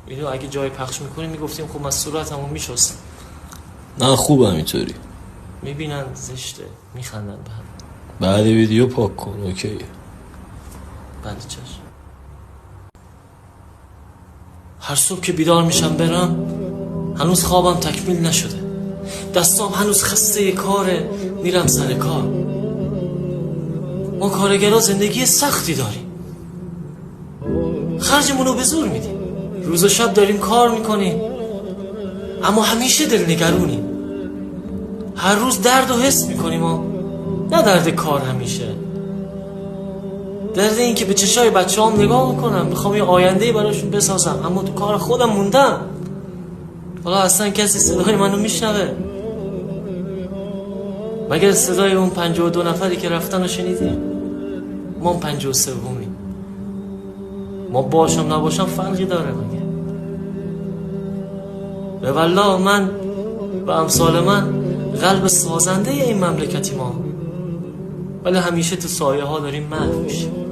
اینو اگه جای پخش میکنیم میگفتیم خب من صورتمو میشستم. نه خوبه اینطوری. میبینن زشته میخندن به هم. بعد ویدیو پاک کن اوکیه. بله چشم. هر صبح که بیدار میشم برم هنوز خوابم تکمیل نشده، دستام هنوز خسته کاره، میرم سر کار. ما کارگرها زندگی سختی داریم، خرجمونو به زور میدیم، روز و شب داریم کار میکنیم اما همیشه دلنگرونیم. هر روز درد و حس میکنیم نه درد کار، همیشه درد این که به چشای بچه هم نگاه میکنم، میخوام یه آینده براشون بسازم اما تو کار خودم موندم. حالا اصلا کسی صدای منو میشنوه؟ مگر صدای اون 52 نفری که رفتن رو شنیدیم؟ ما 53می. ما باشم نباشم فرقی داره مگه؟ به والله من و امثال من قلب سازنده این مملکتی ما، ولی همیشه تو سایه ها داریم محو میشیم.